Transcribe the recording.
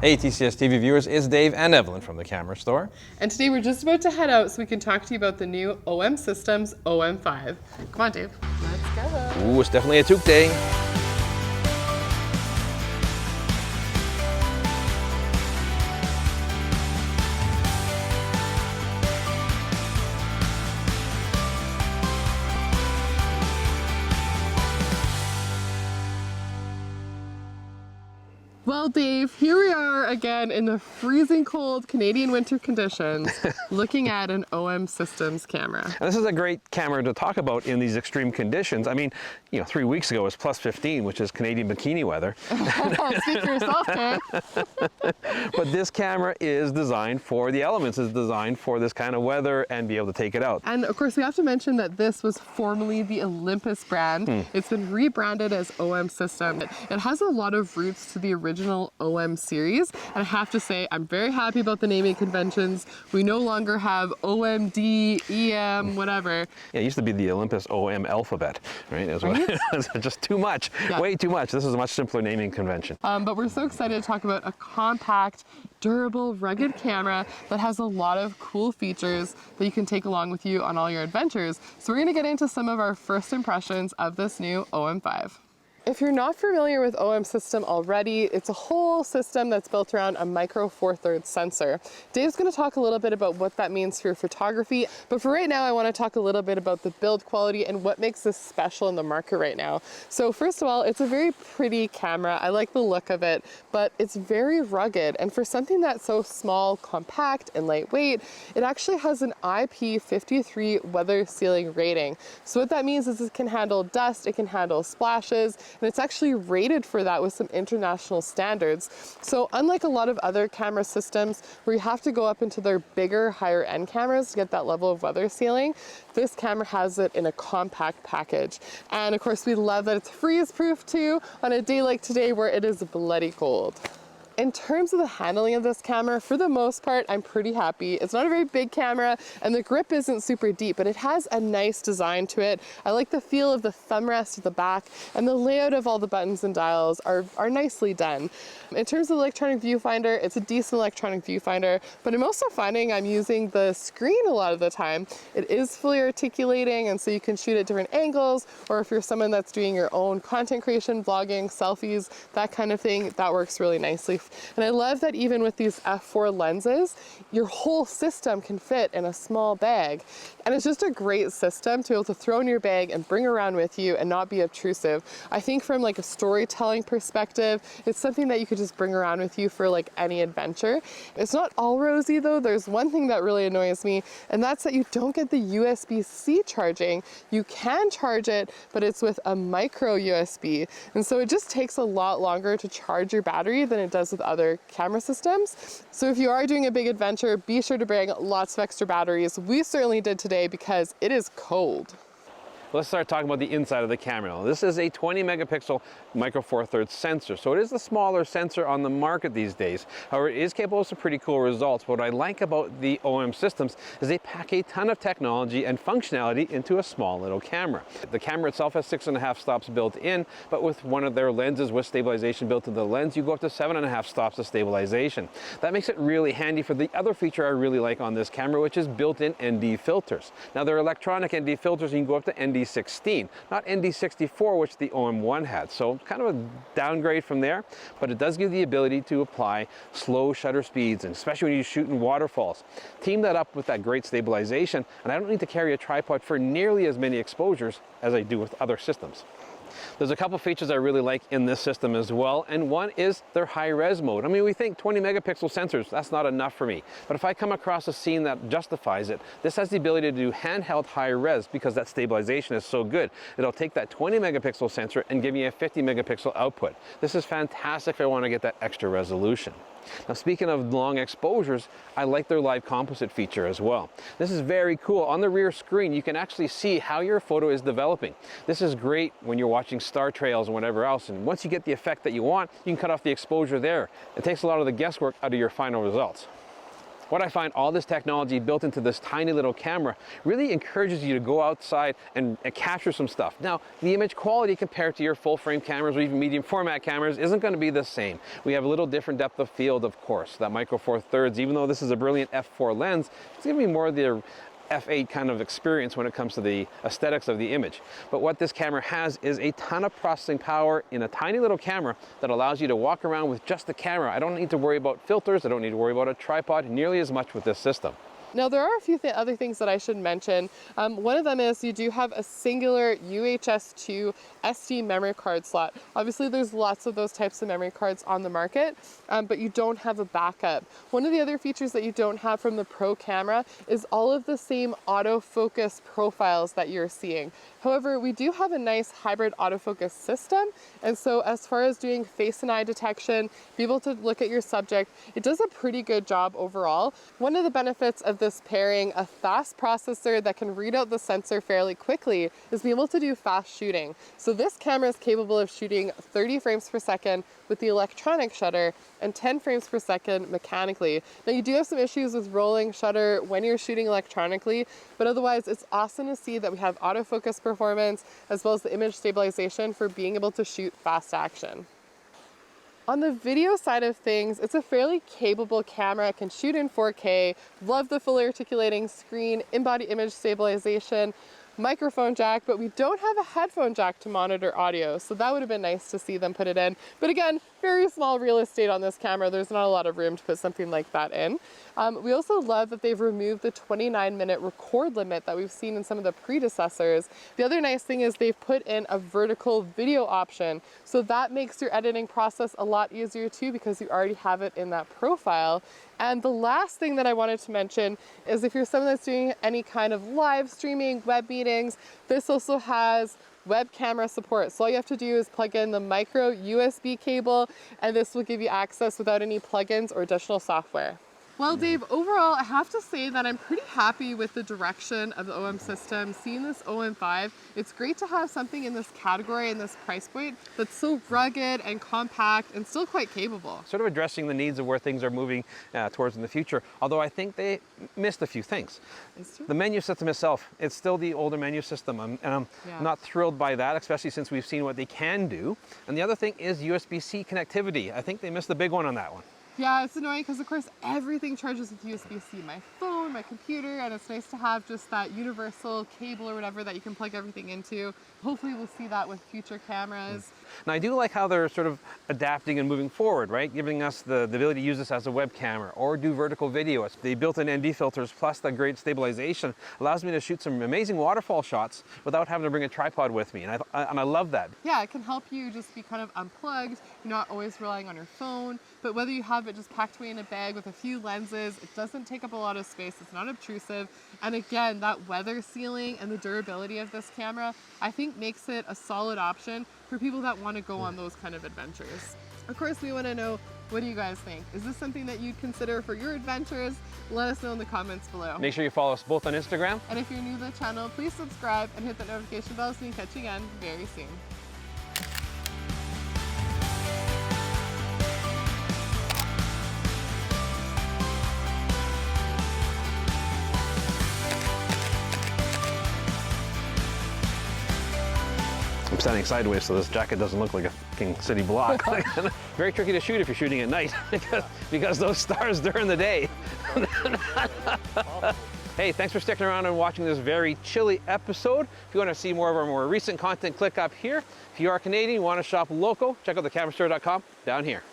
Hey TCS TV viewers, it's Dave and Evelyn from the camera store. And today we're just about to head out so we can talk to you about the new OM Systems OM-5. Come on, Dave. Let's go. Ooh, it's definitely a toque day. Well, Dave, here we are again in the freezing cold Canadian winter conditions, looking at an OM Systems camera. And this is a great camera to talk about in these extreme conditions. I mean, 3 weeks ago it was plus 15, which is Canadian bikini weather. Speak for yourself, Dave. But this camera is designed for the elements, is designed for this kind of weather and be able to take it out. And of course, we have to mention that this was formerly the Olympus brand. It's been rebranded as OM System. It has a lot of roots to the original OM series, and I have to say I'm very happy about the naming conventions. We no longer have OMD, EM, whatever. Yeah, it used to be the Olympus OM alphabet, right? It's just too much, yeah. Way too much. This is a much simpler naming convention. But we're so excited to talk about a compact, durable, rugged camera that has a lot of cool features that you can take along with you on all your adventures. So we're going to get into some of our first impressions of this new OM-5. If you're not familiar with OM System already, it's a whole system that's built around a micro four thirds sensor. Dave's going to talk a little bit about what that means for photography, but for right now I want to talk a little bit about the build quality and what makes this special in the market right now. So first of all, it's a very pretty camera. I like the look of it, but it's very rugged, and for something that's so small, compact, and lightweight, it actually has an IP53 weather sealing rating. So what that means is it can handle dust, it can handle splashes, and it's actually rated for that with some international standards. So unlike a lot of other camera systems where you have to go up into their bigger, higher end cameras to get that level of weather sealing, this camera has it in a compact package. And of course we love that it's freeze proof too on a day like today where it is bloody cold. In terms of the handling of this camera, for the most part, I'm pretty happy. It's not a very big camera and the grip isn't super deep, but it has a nice design to it. I like the feel of the thumb rest at the back, and the layout of all the buttons and dials are nicely done. In terms of the electronic viewfinder, it's a decent electronic viewfinder, but I'm also finding I'm using the screen a lot of the time. It is fully articulating, and so you can shoot at different angles, or if you're someone that's doing your own content creation, vlogging, selfies, that kind of thing, that works really nicely. And I love that even with these f4 lenses, your whole system can fit in a small bag. And it's just a great system to be able to throw in your bag and bring around with you and not be obtrusive. I think from like a storytelling perspective, it's something that you could just bring around with you for like any adventure. It's not all rosy though. There's one thing that really annoys me, and that's that you don't get the USB-C charging. You can charge it, but it's with a micro USB. And so it just takes a lot longer to charge your battery than it does with other camera systems. So if you are doing a big adventure, be sure to bring lots of extra batteries. We certainly did today because it is cold. Let's start talking about the inside of the camera. Now, this is a 20 megapixel micro four thirds sensor, so it is the smaller sensor on the market these days. However, it is capable of some pretty cool results. What I like about the OM systems is they pack a ton of technology and functionality into a small little camera. The camera itself has 6.5 stops built in, but with one of their lenses with stabilization built into the lens, you go up to 7.5 stops of stabilization. That makes it really handy for the other feature I really like on this camera, which is built-in ND filters. Now, they're electronic ND filters, and you can go up to ND16, not ND64, which the OM1 had. So kind of a downgrade from there, but it does give the ability to apply slow shutter speeds, and especially when you shoot in waterfalls. Team that up with that great stabilization, and I don't need to carry a tripod for nearly as many exposures as I do with other systems. There's a couple features I really like in this system as well, and one is their high-res mode. I mean, we think 20 megapixel sensors, that's not enough for me. But if I come across a scene that justifies it, this has the ability to do handheld high-res because that stabilization is so good. It'll take that 20 megapixel sensor and give me a 50 megapixel output. This is fantastic if I want to get that extra resolution. Now, speaking of long exposures, I like their live composite feature as well. This is very cool. On the rear screen, you can actually see how your photo is developing. This is great when you're watching star trails and whatever else, and once you get the effect that you want, you can cut off the exposure there. It takes a lot of the guesswork out of your final results. What I find, all this technology built into this tiny little camera really encourages you to go outside and capture some stuff. Now, the image quality compared to your full frame cameras or even medium format cameras isn't going to be the same. We have a little different depth of field, of course. That micro four thirds, even though this is a brilliant f4 lens, it's going to be more the f8 kind of experience when it comes to the aesthetics of the image. But what this camera has is a ton of processing power in a tiny little camera that allows you to walk around with just the camera. I don't need to worry about filters. I don't need to worry about a tripod nearly as much with this system. Now, there are a few other things that I should mention. One of them is you do have a singular UHS 2 SD memory card slot. Obviously, there's lots of those types of memory cards on the market, but you don't have a backup. One of the other features that you don't have from the Pro camera is all of the same autofocus profiles that you're seeing. However, we do have a nice hybrid autofocus system, and so as far as doing face and eye detection, be able to look at your subject, it does a pretty good job overall. One of the benefits of this pairing, a fast processor that can read out the sensor fairly quickly, is be able to do fast shooting. So this camera is capable of shooting 30 frames per second with the electronic shutter and 10 frames per second mechanically. Now, you do have some issues with rolling shutter when you're shooting electronically, but otherwise it's awesome to see that we have autofocus performance as well as the image stabilization for being able to shoot fast action. On the video side of things, it's a fairly capable camera. It can shoot in 4K, love the fully articulating screen, in-body image stabilization, microphone jack, but we don't have a headphone jack to monitor audio, so that would have been nice to see them put it in. But again, very small real estate on this camera. There's not a lot of room to put something like that in. We also love that they've removed the 29-minute record limit that we've seen in some of the predecessors. The other nice thing is they've put in a vertical video option, so that makes your editing process a lot easier too, because you already have it in that profile. And the last thing that I wanted to mention is if you're someone that's doing any kind of live streaming, web meetings, this also has web camera support. So all you have to do is plug in the micro USB cable, and this will give you access without any plugins or additional software. Well, Dave, overall, I have to say that I'm pretty happy with the direction of the OM system. Seeing this OM-5, it's great to have something in this category and this price point that's so rugged and compact and still quite capable. Sort of addressing the needs of where things are moving towards in the future, although I think they missed a few things. The menu system itself, it's still the older menu system, and I'm not thrilled by that, especially since we've seen what they can do. And the other thing is USB-C connectivity. I think they missed the big one on that one. Yeah, it's annoying because of course everything charges with USB-C, my phone, my computer, and it's nice to have just that universal cable or whatever that you can plug everything into. Hopefully we'll see that with future cameras. Now, I do like how they're sort of adapting and moving forward, right? Giving us the ability to use this as a web camera or do vertical video. The built-in ND filters plus the great stabilization allows me to shoot some amazing waterfall shots without having to bring a tripod with me, and I love that. Yeah, it can help you just be kind of unplugged. You're not always relying on your phone, but whether you have it just packed away in a bag with a few lenses, it doesn't take up a lot of space, it's not obtrusive, and again, that weather sealing and the durability of this camera, I think makes it a solid option for people that want to go on those kind of adventures. Of course, we want to know, what do you guys think? Is this something that you'd consider for your adventures? Let us know in the comments below. Make sure you follow us both on Instagram. And if you're new to the channel, please subscribe and hit the notification bell so we can catch you again very soon. I'm standing sideways so this jacket doesn't look like a fucking city block. Very tricky to shoot if you're shooting at night because those stars during the day. Hey, thanks for sticking around and watching this very chilly episode. If you want to see more of our more recent content, click up here. If you are Canadian, you want to shop local, check out thecamerastore.com down here.